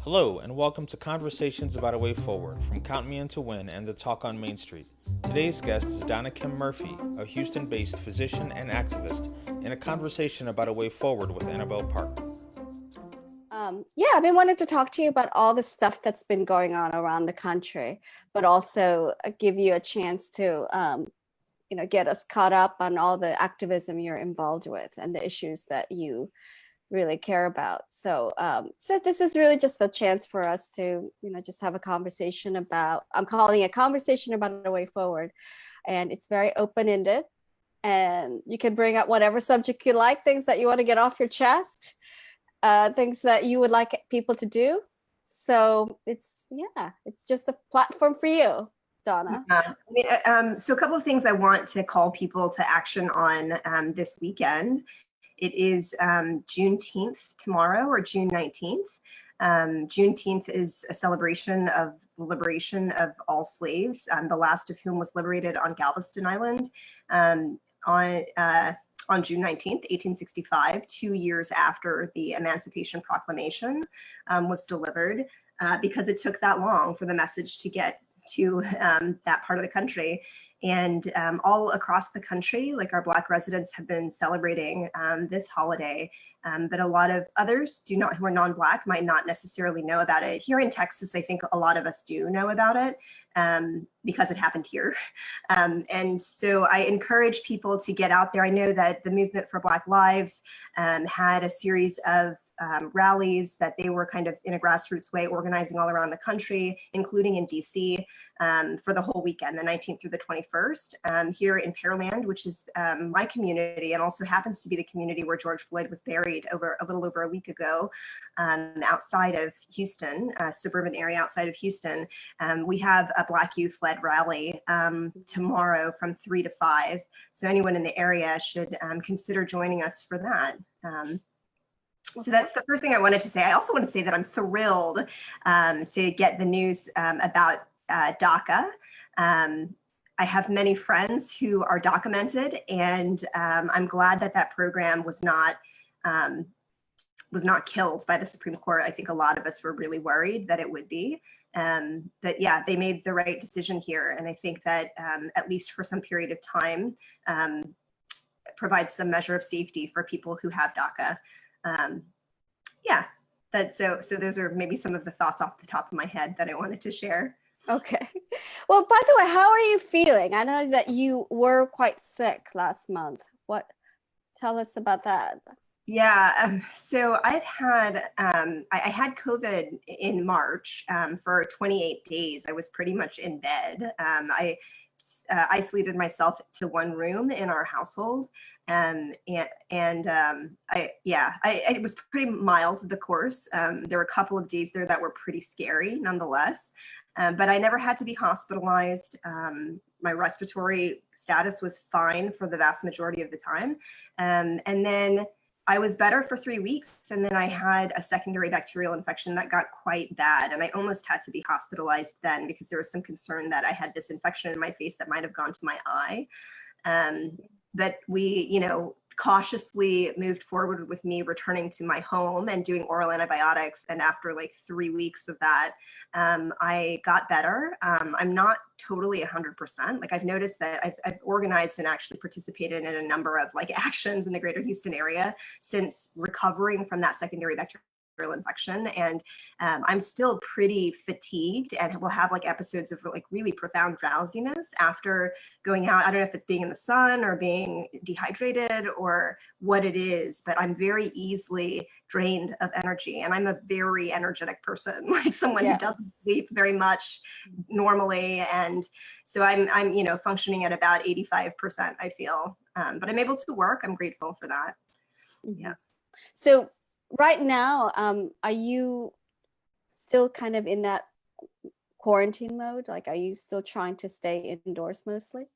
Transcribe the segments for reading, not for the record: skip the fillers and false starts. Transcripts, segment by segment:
Hello, and welcome to Conversations About a Way Forward from Count Me In to Win and the Talk on Main Street. Today's guest is Dona Kim Murphey, a Houston-based physician and activist, in a conversation about a way forward with Annabel Park. I've been wanting to talk to you about all the stuff that's been going on around the country, but also give you a chance to, get us caught up on all the activism you're involved with and the issues that you really care about. So this is really just a chance for us to, just have a conversation about, I'm calling it a conversation about a way forward. And it's very open-ended, and you can bring up whatever subject you like, things that you want to get off your chest, things that you would like people to do. So it's just a platform for you, Donna. So a couple of things I want to call people to action on this weekend. It is Juneteenth tomorrow, or June 19th. Juneteenth is a celebration of the liberation of all slaves, the last of whom was liberated on Galveston Island on June 19th, 1865, 2 years after the Emancipation Proclamation was delivered, because it took that long for the message to get to that part of the country. And all across the country, like our Black residents have been celebrating this holiday, but a lot of others who are non-Black might not necessarily know about it. Here in Texas, I think a lot of us do know about it because it happened here. And so I encourage people to get out there. I know that the Movement for Black Lives had a series of rallies that they were kind of in a grassroots way organizing all around the country, including in DC, for the whole weekend, the 19th through the 21st, here in Pearland, which is my community, and also happens to be the community where George Floyd was buried a little over a week ago, outside of Houston, suburban area outside of Houston. We have a Black youth-led rally tomorrow from 3 to 5. So anyone in the area should consider joining us for that. So that's the first thing I wanted to say. I also want to say that I'm thrilled to get the news about DACA. I have many friends who are documented, and I'm glad that that program was not killed by the Supreme Court. I think a lot of us were really worried that it would be. But yeah, they made the right decision here, and I think that at least for some period of time, provides some measure of safety for people who have DACA. So those are maybe some of the thoughts off the top of my head that I wanted to share. Okay. Well, by the way, how are you feeling? I know that you were quite sick last month. Tell us about that. Yeah, so I had COVID in March for 28 days. I was pretty much in bed. I isolated myself to one room in our household, it was pretty mild, the course. There were a couple of days there that were pretty scary nonetheless, but I never had to be hospitalized. My respiratory status was fine for the vast majority of the time, and then I was better for 3 weeks, and then I had a secondary bacterial infection that got quite bad, and I almost had to be hospitalized then because there was some concern that I had this infection in my face that might have gone to my eye. But we, cautiously moved forward with me returning to my home and doing oral antibiotics. And after like 3 weeks of that, I got better. I'm not totally 100%. Like I've noticed that I've organized and actually participated in a number of like actions in the greater Houston area since recovering from that secondary bacterial infection, and I'm still pretty fatigued and will have like episodes of like really profound drowsiness after going out. I don't know if it's being in the sun or being dehydrated or what it is, but I'm very easily drained of energy, and I'm a very energetic person, like someone who doesn't sleep very much normally, and so I'm functioning at about 85%, I feel, but I'm able to work. I'm grateful for that. Yeah. So right now, are you still kind of in that quarantine mode? Like, are you still trying to stay indoors mostly?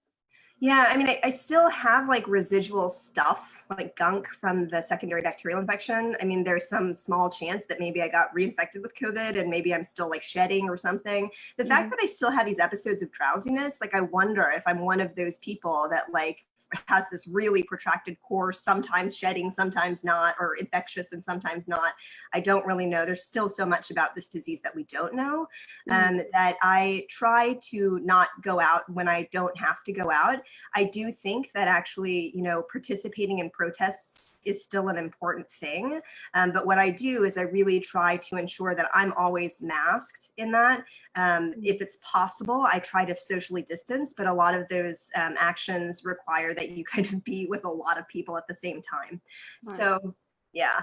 Yeah, I mean, I still have like residual stuff, like gunk from the secondary bacterial infection. I mean, there's some small chance that maybe I got reinfected with COVID and maybe I'm still like shedding or something. The fact that I still have these episodes of drowsiness, like I wonder if I'm one of those people that like has this really protracted course, sometimes shedding, sometimes not, or infectious and sometimes not. I don't really know. There's still so much about this disease that we don't know, that I try to not go out when I don't have to go out. I do think that actually, you know, participating in protests is still an important thing. But what I do is I really try to ensure that I'm always masked in that. If it's possible, I try to socially distance, but a lot of those actions require that you kind of be with a lot of people at the same time. Right. So, yeah.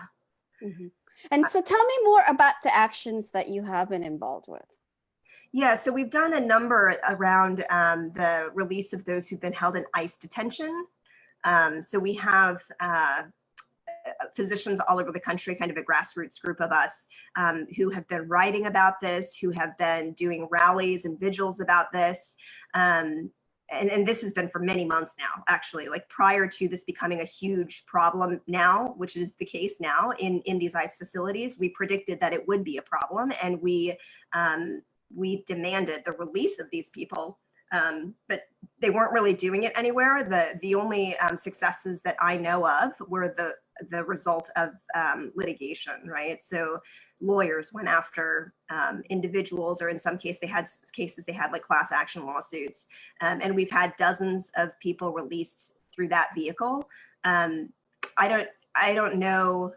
And so tell me more about the actions that you have been involved with. Yeah, so we've done a number around the release of those who've been held in ICE detention. So we have physicians all over the country, kind of a grassroots group of us, who have been writing about this, who have been doing rallies and vigils about this. And this has been for many months now, actually, like prior to this becoming a huge problem now, which is the case now in these ICE facilities. We predicted that it would be a problem, and we demanded the release of these people. But they weren't really doing it anywhere. The only successes that I know of were the result of litigation, right? So lawyers went after individuals, or in some cases they had like class action lawsuits, and we've had dozens of people released through that vehicle. I don't know.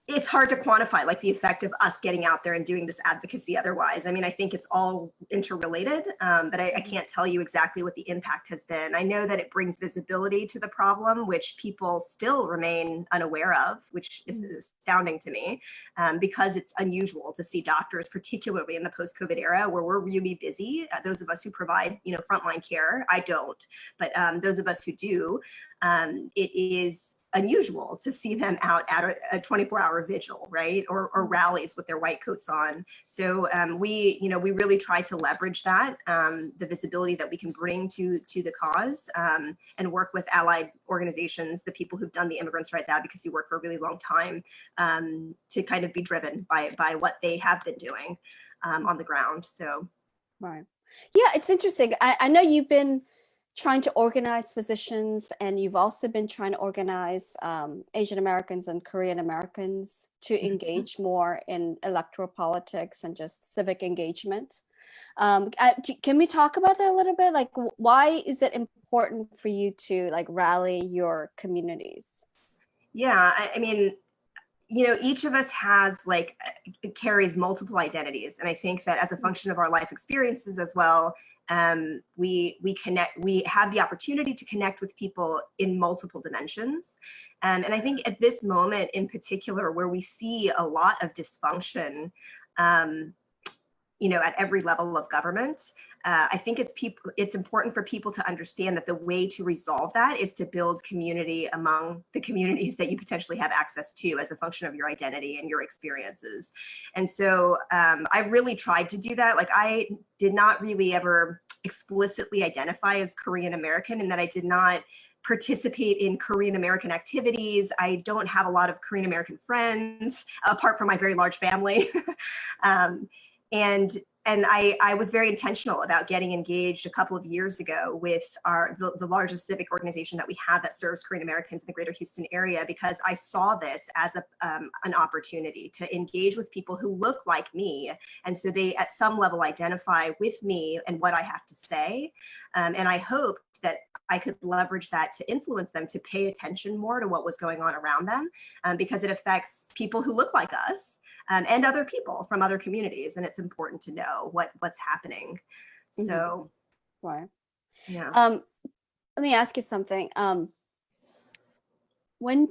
It's hard to quantify like the effect of us getting out there and doing this advocacy otherwise. I mean, I think it's all interrelated, but I can't tell you exactly what the impact has been. I know that it brings visibility to the problem, which people still remain unaware of, which is astounding to me, because it's unusual to see doctors, particularly in the post-COVID era where we're really busy. Those of us who provide, you know, frontline care, I don't, but those of us who do, it is unusual to see them out at a 24-hour vigil, right? Or rallies with their white coats on. So we really try to leverage that, the visibility that we can bring to the cause, and work with allied organizations, the people who've done the immigrants' rights advocacy work for a really long time, to kind of be driven by what they have been doing on the ground. So, right. Yeah, it's interesting. I know you've been trying to organize physicians, and you've also been trying to organize Asian Americans and Korean Americans to engage more in electoral politics and just civic engagement. Can we talk about that a little bit? Like, why is it important for you to like rally your communities? Yeah, I mean, you know, each of us has like carries multiple identities, and I think that as a function of our life experiences as well, we have the opportunity to connect with people in multiple dimensions. And I think at this moment in particular, where we see a lot of dysfunction, you know, at every level of government, I think it's important for people to understand that the way to resolve that is to build community among the communities that you potentially have access to as a function of your identity and your experiences. And so I really tried to do that. Like, I did not really ever explicitly identify as Korean American, and that I did not participate in Korean American activities. I don't have a lot of Korean American friends, apart from my very large family. And I was very intentional about getting engaged a couple of years ago with the largest civic organization that we have that serves Korean Americans in the greater Houston area, because I saw this as an opportunity to engage with people who look like me. And so they at some level identify with me and what I have to say. And I hoped that I could leverage that to influence them to pay attention more to what was going on around them, because it affects people who look like us. And other people from other communities, and it's important to know what's happening. So, right. Yeah. Let me ask you something. When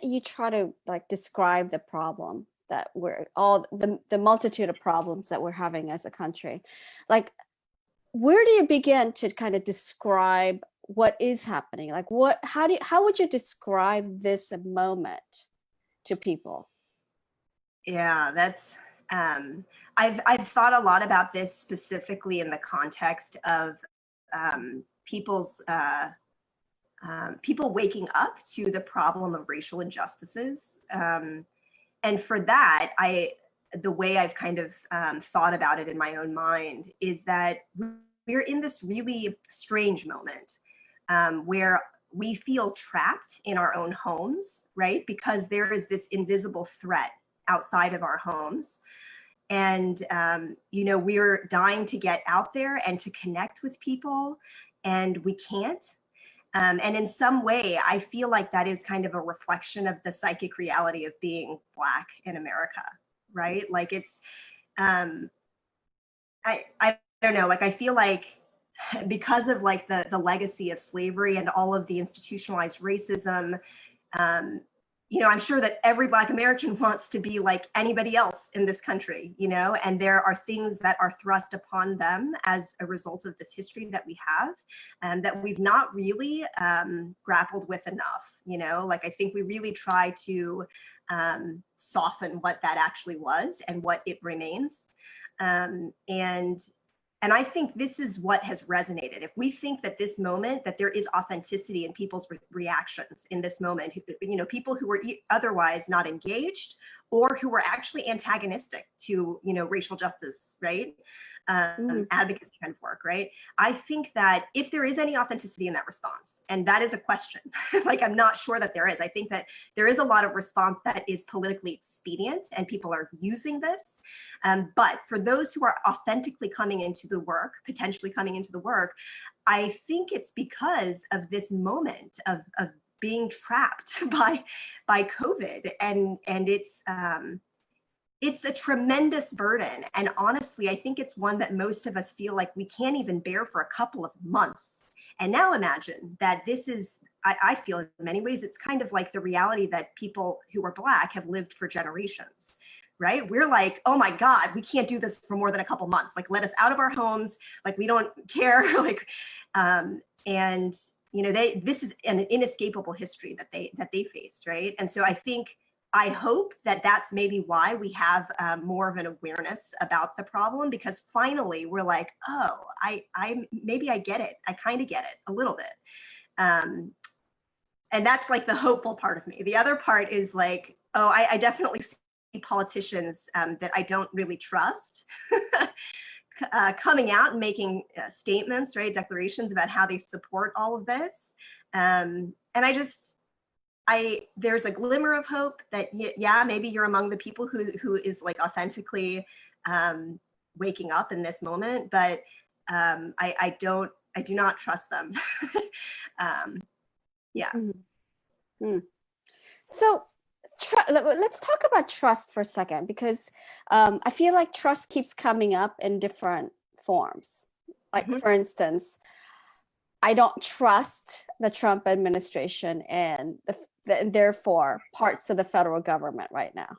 you try to like describe the problem that we're all the multitude of problems that we're having as a country, like, where do you begin to kind of describe what is happening? Like, how would you describe this moment to people? Yeah, that's I've thought a lot about this specifically in the context of people's people waking up to the problem of racial injustices, and for that, the way I've kind of thought about it in my own mind is that we're in this really strange moment where we feel trapped in our own homes, right? Because there is this invisible threat outside of our homes. And, we're dying to get out there and to connect with people, and we can't. And in some way, I feel like that is kind of a reflection of the psychic reality of being Black in America, right? Like it's, I don't know, like I feel like because of like the legacy of slavery and all of the institutionalized racism, I'm sure that every Black American wants to be like anybody else in this country, and there are things that are thrust upon them as a result of this history that we have, and that we've not really grappled with enough, like I think we really try to soften what that actually was and what it remains. And I think this is what has resonated. If we think that this moment, that there is authenticity in people's reactions in this moment, people who were otherwise not engaged or who were actually antagonistic to, racial justice, right? Advocacy kind of work, right? I think that if there is any authenticity in that response, and that is a question, like I'm not sure that there is. I think that there is a lot of response that is politically expedient and people are using this. But for those who are authentically coming into the work, potentially coming into the work, I think it's because of this moment of being trapped by COVID, and it's a tremendous burden. And honestly, I think it's one that most of us feel like we can't even bear for a couple of months. And now imagine that this is, I feel in many ways, it's kind of like the reality that people who are Black have lived for generations, right? We're like, oh my God, we can't do this for more than a couple months. Like, let us out of our homes. Like, we don't care. Like, this is an inescapable history that they face, right? And so I hope that that's maybe why we have more of an awareness about the problem, because finally we're like, oh, maybe I get it. I kind of get it a little bit. And that's like the hopeful part of me. The other part is like, oh, I definitely see politicians that I don't really trust coming out and making statements, right, declarations about how they support all of this. And there's a glimmer of hope that, yeah, maybe you're among the people who is like authentically waking up in this moment, but I do not trust them. Yeah. Mm-hmm. So let's talk about trust for a second, because I feel like trust keeps coming up in different forms. Like, for instance, I don't trust the Trump administration and therefore parts of the federal government right now.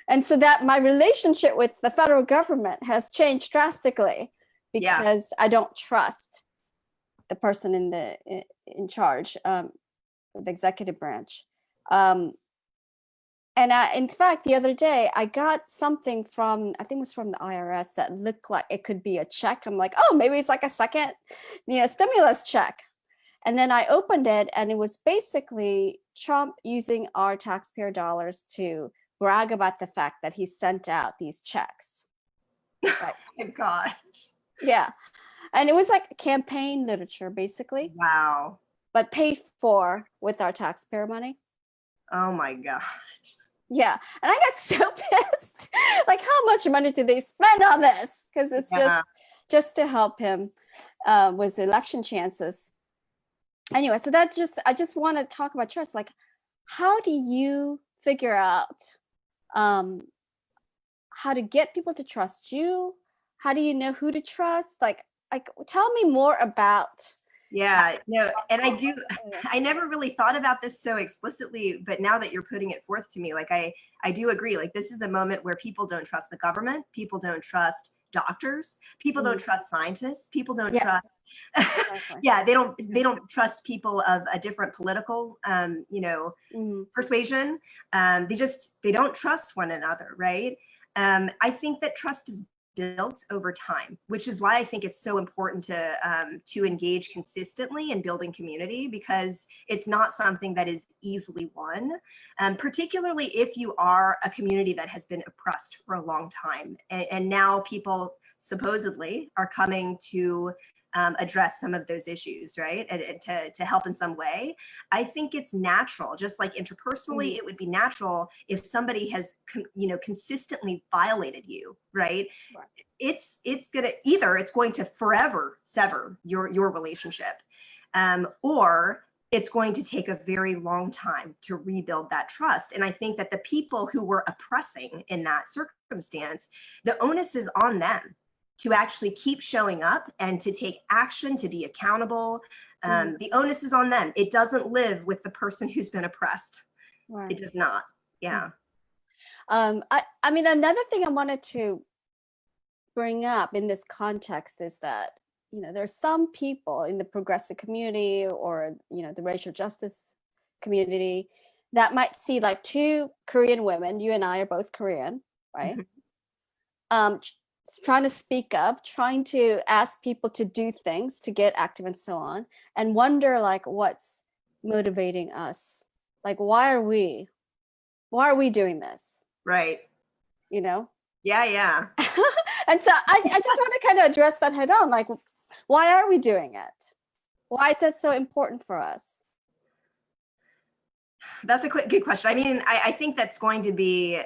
And so that my relationship with the federal government has changed drastically because I don't trust the person in charge of the executive branch. And in fact, the other day, I got something from, I think it was from the IRS, that looked like it could be a check. I'm like, oh, maybe it's like a second, stimulus check. And then I opened it, and it was basically Trump using our taxpayer dollars to brag about the fact that he sent out these checks. Right. Oh my gosh. Yeah. And it was like campaign literature, basically. Wow. But paid for with our taxpayer money. Oh my gosh. Yeah. And I got so pissed. Like, how much money did they spend on this? Because it's just to help him with election chances. Anyway, so I just want to talk about trust. Like, how do you figure out how to get people to trust you? How do you know who to trust? Like tell me more about. Yeah, no, and I never really thought about this so explicitly, but now that you're putting it forth to me, like I do agree, like this is a moment where people don't trust the government, people don't trust doctors, people don't trust scientists, people don't trust, they don't trust people of a different political, persuasion. They don't trust one another, right? I think that trust is built over time, which is why I think it's so important to engage consistently in building community, because it's not something that is easily won, particularly if you are a community that has been oppressed for a long time. And now people supposedly are coming to address some of those issues, right? And to help in some way. I think it's natural, just like interpersonally, it would be natural if somebody has, consistently violated you, right? Right. It's going to forever sever your relationship, or it's going to take a very long time to rebuild that trust. And I think that the people who were oppressing in that circumstance, the onus is on them to actually keep showing up and to take action, to be accountable. The onus is on them. It doesn't live with the person who's been oppressed. Right. It does not. Yeah. I mean, another thing I wanted to bring up in this context is that, there's some people in the progressive community or, the racial justice community that might see like two Korean women, you and I are both Korean, right? Trying to speak up, trying to ask people to do things, to get active and so on, and wonder like what's motivating us. Like, why are we doing this? Right. Yeah. Yeah. And so I just want to kind of address that head on. Like, why are we doing it? Why is that so important for us? That's a good question. I mean, I think that's going to be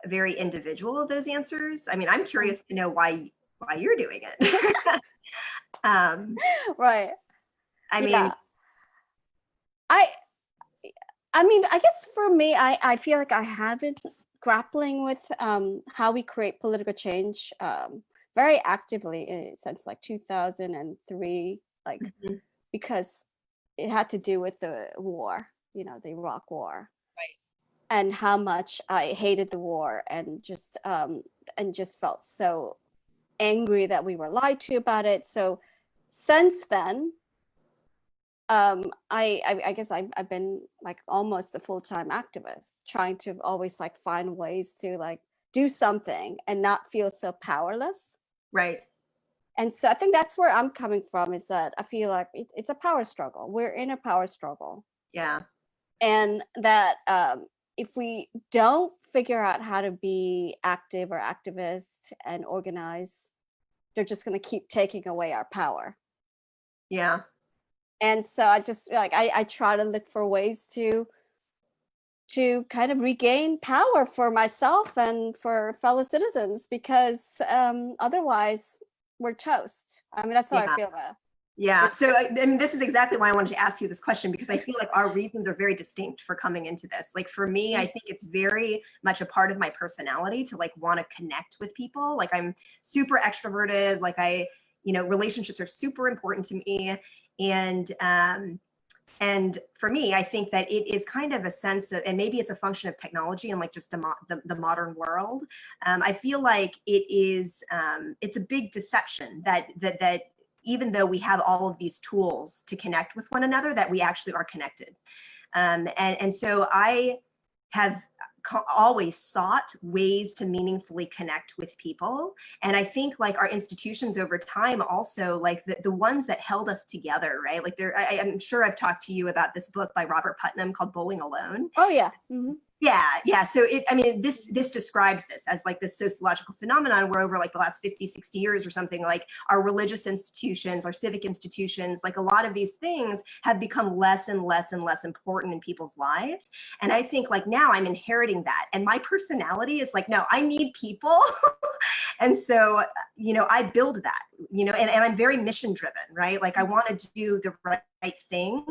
very individual, those answers. I mean, I'm curious to know why you're doing it. Right. I mean, yeah. I mean, I guess for me, I feel like I have been grappling with how we create political change very actively since like 2003, like because it had to do with the war, the Iraq War, right? And how much I hated the war and just felt so angry that we were lied to about it. So since then, I guess I've been like almost a full-time activist, trying to always like find ways to like do something and not feel so powerless. Right. And so I think that's where I'm coming from, is that I feel like it's a power struggle. We're in a power struggle. Yeah. And that if we don't figure out how to be active or activist and organize, they're just going to keep taking away our power. Yeah. And so I just like I try to look for ways to kind of regain power for myself and for fellow citizens, because otherwise we're toast. I mean, that's how I feel about it. Yeah. So I mean, this is exactly why I wanted to ask you this question, because I feel like our reasons are very distinct for coming into this. Like for me, I think it's very much a part of my personality to like want to connect with people. Like I'm super extroverted. Like relationships are super important to me. And for me, I think that it is kind of a sense of, and maybe it's a function of technology and like just the modern world. I feel like it's a big deception that even though we have all of these tools to connect with one another, that we actually are connected. And so I have always sought ways to meaningfully connect with people. And I think like our institutions over time also, like the ones that held us together, right? Like I'm sure I've talked to you about this book by Robert Putnam called Bowling Alone. Oh yeah. Mm-hmm. Yeah. So this describes this as like this sociological phenomenon where over like the last 50, 60 years or something, like our religious institutions, our civic institutions, like a lot of these things have become less and less and less important in people's lives. And I think like now I'm inheriting that. And my personality is like, no, I need people. And so, I build that, and I'm very mission driven, right? Like I want to do the right thing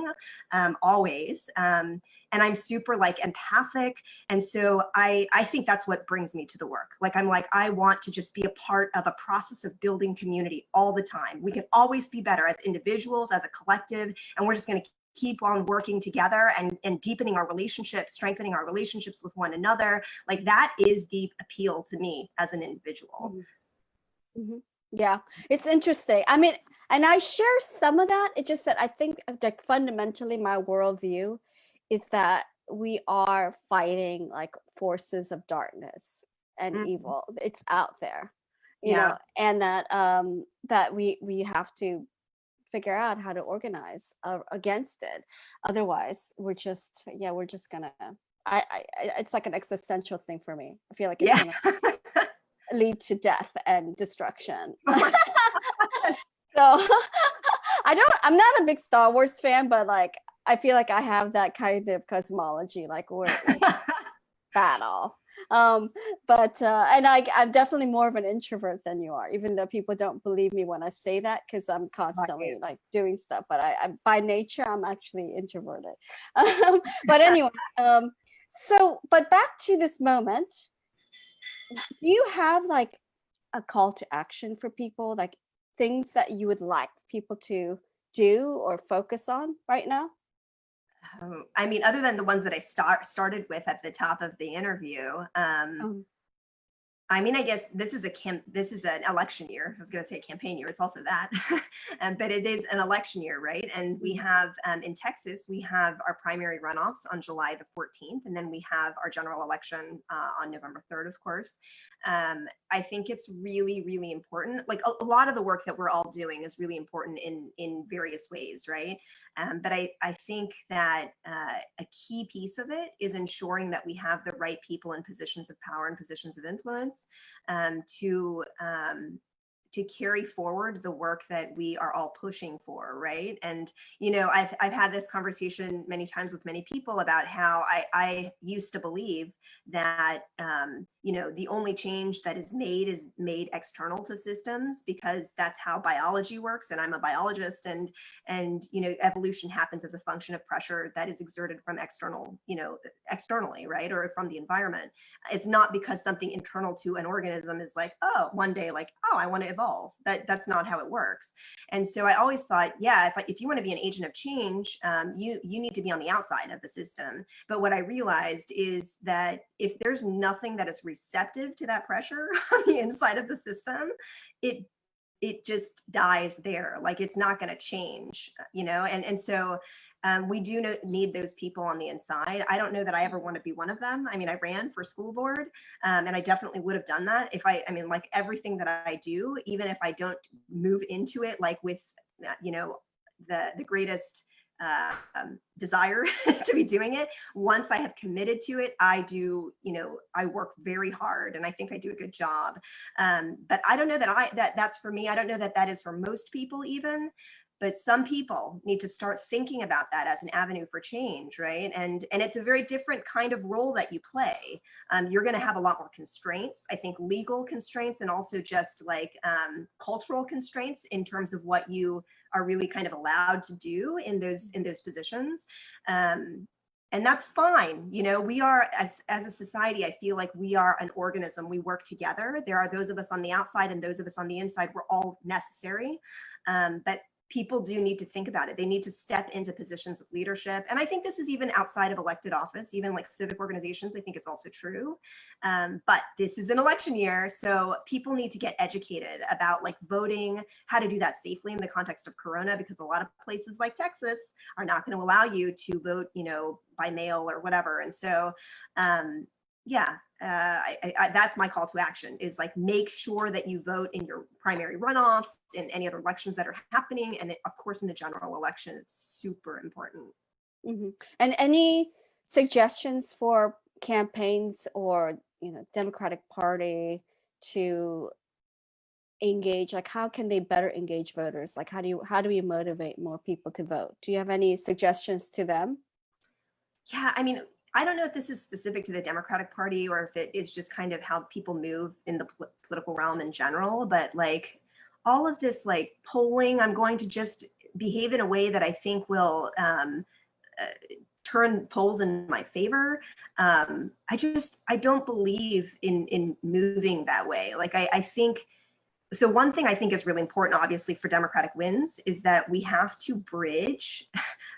always. And I'm super like empathic. And so I think that's what brings me to the work. Like, I want to just be a part of a process of building community all the time. We can always be better as individuals, as a collective, and we're just going to keep on working together and deepening our relationships, strengthening our relationships with one another. Like that is the appeal to me as an individual. Mm-hmm. Yeah, it's interesting. I mean, and I share some of that. It's just that I think like fundamentally my worldview is that we are fighting like forces of darkness and evil. It's out there, you know, and that that we have to figure out how to organize against it. Otherwise, we're just gonna. It's like an existential thing for me. I feel like it's gonna lead to death and destruction. So I'm not a big Star Wars fan, but like, I feel like I have that kind of cosmology, like we're battle. Um, but and I'm definitely more of an introvert than you are, even though people don't believe me when I say that, because I'm constantly like doing stuff. But I by nature, I'm actually introverted. But anyway, but back to this moment, do you have like a call to action for people, like things that you would like people to do or focus on right now? I mean, other than the ones that I started with at the top of the interview, Um, I mean, I guess this is an election year. I was going to say a campaign year. It's also that, but it is an election year, right? And we have in Texas, we have our primary runoffs on July the 14th, and then we have our general election on November 3rd, of course. I think it's really, really important. Like a lot of the work that we're all doing is really important in various ways, right? But I think that a key piece of it is ensuring that we have the right people in positions of power and positions of influence to carry forward the work that we are all pushing for, right? And I've had this conversation many times with many people about how I used to believe that the only change that is made external to systems, because that's how biology works, and I'm a biologist, and evolution happens as a function of pressure that is exerted from externally, right, or from the environment. It's not because something internal to an organism is like, oh, one day, like, oh, I want to evolve. That's not how it works. And so I always thought, yeah, if you want to be an agent of change, you need to be on the outside of the system. But what I realized is that if there's nothing that is receptive to that pressure on the inside of the system, it just dies there. Like, it's not going to change, and so we do need those people on the inside. I don't know that I ever want to be one of them. I mean, I ran for school board, and I definitely would have done that if I mean, like everything that I do, even if I don't move into it, like with, the greatest desire to be doing it, once I have committed to it, I work very hard, and I think I do a good job. But I don't know that's for me. I don't know that is for most people even. But some people need to start thinking about that as an avenue for change, right? And it's a very different kind of role that you play. You're going to have a lot more constraints, I think, legal constraints, and also just like cultural constraints in terms of what you are really kind of allowed to do in those positions. And that's fine. We are, as a society, I feel like we are an organism. We work together. There are those of us on the outside and those of us on the inside. We're all necessary. But people do need to think about it. They need to step into positions of leadership. And I think this is even outside of elected office, even like civic organizations. I think it's also true. But this is an election year. So people need to get educated about like voting, how to do that safely in the context of Corona, because a lot of places like Texas are not going to allow you to vote, by mail or whatever. And so, that's my call to action, is like, make sure that you vote in your primary runoffs and any other elections that are happening. And of course, in the general election, it's super important. Mm-hmm. And any suggestions for campaigns or, Democratic Party to engage, like how can they better engage voters? Like how do we motivate more people to vote? Do you have any suggestions to them? Yeah, I mean, I don't know if this is specific to the Democratic Party or if it is just kind of how people move in the political realm in general, but like all of this like polling, I'm going to just behave in a way that I think will turn polls in my favor. I don't believe in moving that way. Like I think, so one thing I think is really important, obviously, for Democratic wins is that we have to bridge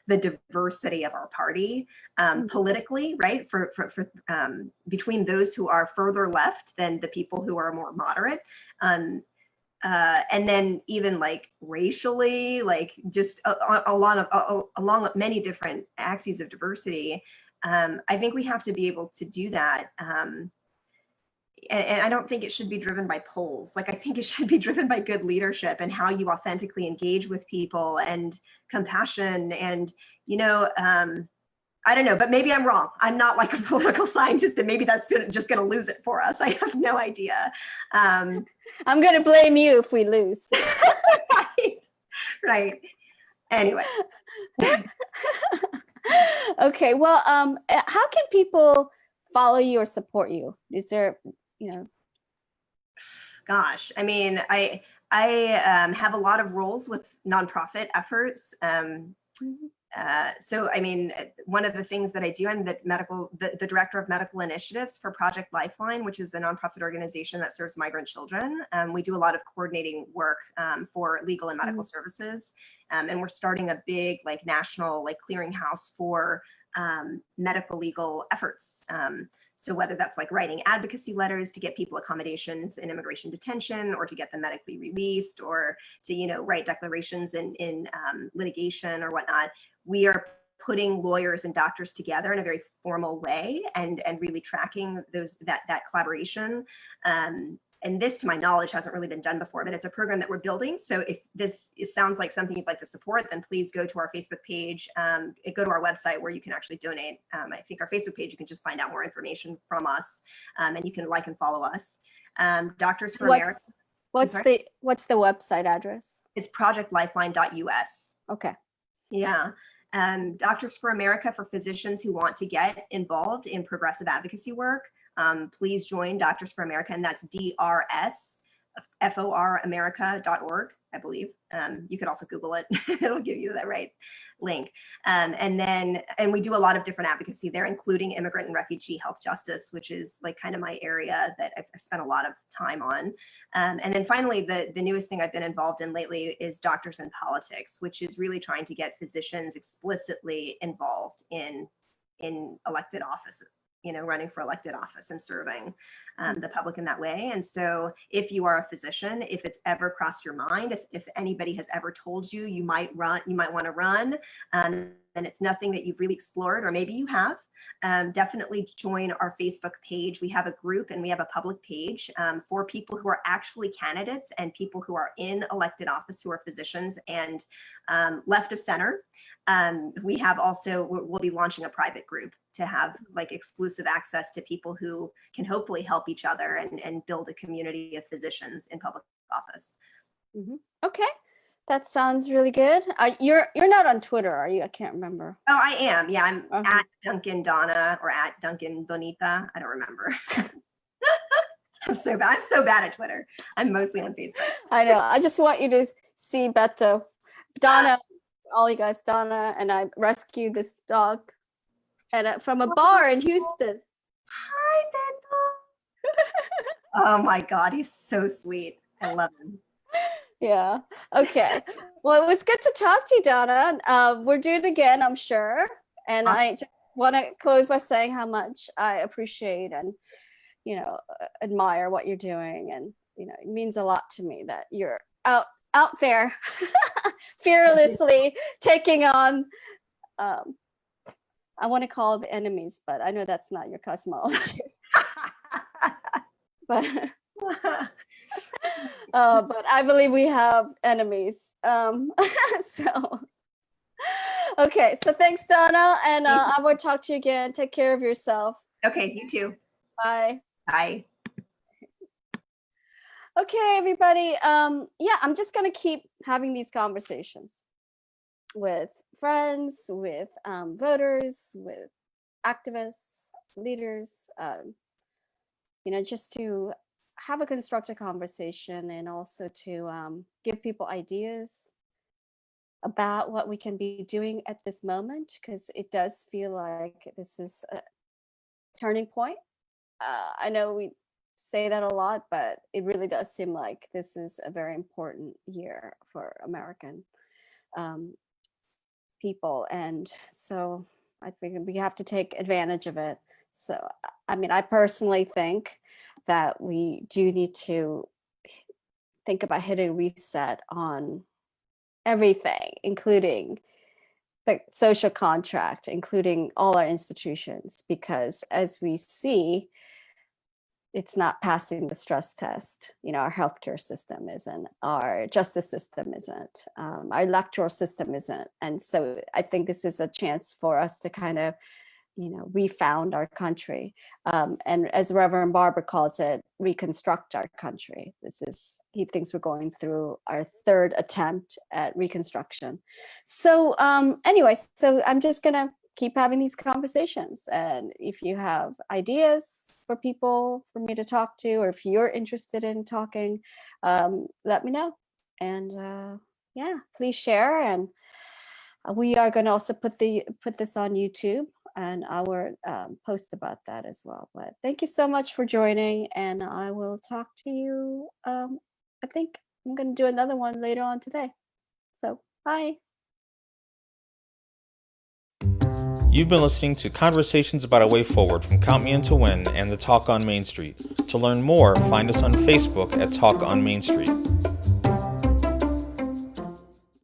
the diversity of our party politically, right? For between those who are further left than the people who are more moderate. And then even like racially, like just along many different axes of diversity. I think we have to be able to do that. And I don't think it should be driven by polls. Like, I think it should be driven by good leadership and how you authentically engage with people and compassion. And, I don't know, but maybe I'm wrong. I'm not like a political scientist, and maybe that's just going to lose it for us. I have no idea. I'm going to blame you if we lose. Right. Right. Anyway. Okay, well, how can people follow you or support you? Is there, you know? Gosh, I mean, I have a lot of roles with nonprofit efforts. So, I mean, one of the things that I do, I'm the director of medical initiatives for Project Lifeline, which is a nonprofit organization that serves migrant children. We do a lot of coordinating work for legal and medical services. And we're starting a big national clearinghouse for medical legal efforts. So whether that's writing advocacy letters to get people accommodations in immigration detention, or to get them medically released, or to write declarations in litigation or whatnot, we are putting lawyers and doctors together in a very formal way and really tracking that collaboration. And this, to my knowledge, hasn't really been done before, but it's a program that we're building. So if sounds like something you'd like to support, then please go to our Facebook page, go to our website where you can actually donate. I think our Facebook page, you can just find out more information from us, and you can like and follow us. Doctors for America. What's the website address? It's projectlifeline.us. Okay. Yeah. Doctors for America, for physicians who want to get involved in progressive advocacy work. Please join Doctors for America, and that's DRSFORAmerica.org, I believe. You could also Google it. It'll give you the right link. And we do a lot of different advocacy there, including immigrant and refugee health justice, which is kind of my area that I've spent a lot of time on. And then finally, the newest thing I've been involved in lately is Doctors in Politics, which is really trying to get physicians explicitly involved in elected offices, running for elected office and serving the public in that way. And so if you are a physician, if it's ever crossed your mind, if anybody has ever told you you might want to run, and it's nothing that you've really explored, or maybe you have, definitely join our Facebook page. We have a group and we have a public page for people who are actually candidates and people who are in elected office who are physicians and left of center. We have we'll be launching a private group to have exclusive access to people who can hopefully help each other and build a community of physicians in public office. Okay, that sounds really good. You're not on Twitter, are you? I can't remember. Oh, I am. Yeah, I'm at Duncan Donna or at Duncan Bonita. I don't remember. I'm so bad at Twitter. I'm mostly on Facebook. I know. I just want you to see Beto, Donna. All you guys, Donna and I rescued this dog from a bar in Houston. Hi, Beto. Oh my God, he's so sweet. I love him. Yeah. Okay. Well, it was good to talk to you, Donna. We'll do it again, I'm sure. And I just want to close by saying how much I appreciate and admire what you're doing, and it means a lot to me that you're out there fearlessly taking on I want to call the enemies, but I know that's not your cosmology. but I believe we have enemies. Okay, so thanks, Donna, and I will talk to you again. Take care of yourself. Okay, you too. Bye. Bye. Okay, everybody. I'm just gonna keep having these conversations with friends, with voters, with activists, leaders, just to have a constructive conversation, and also to give people ideas about what we can be doing at this moment, because it does feel like this is a turning point. I know we say that a lot, but it really does seem like this is a very important year for American people, and so I think we have to take advantage of it. So I personally think that we do need to think about hitting reset on everything, including the social contract, including all our institutions, because as we see, it's not passing the stress test. Our healthcare system isn't, our justice system isn't, our electoral system isn't. And so I think this is a chance for us to kind of refound our country. And as Reverend Barber calls it, reconstruct our country. He thinks we're going through our third attempt at reconstruction. So anyway, so I'm just gonna keep having these conversations. And if you have ideas for people for me to talk to, or if you're interested in talking, let me know. And yeah, please share. And we are going to also put this on YouTube, and our post about that as well. But thank you so much for joining, and I will talk to you. I think I'm going to do another one later on today. So bye. You've been listening to Conversations About a Way Forward from Count Me In to Win and the Talk on Main Street. To learn more, find us on Facebook at Talk on Main Street.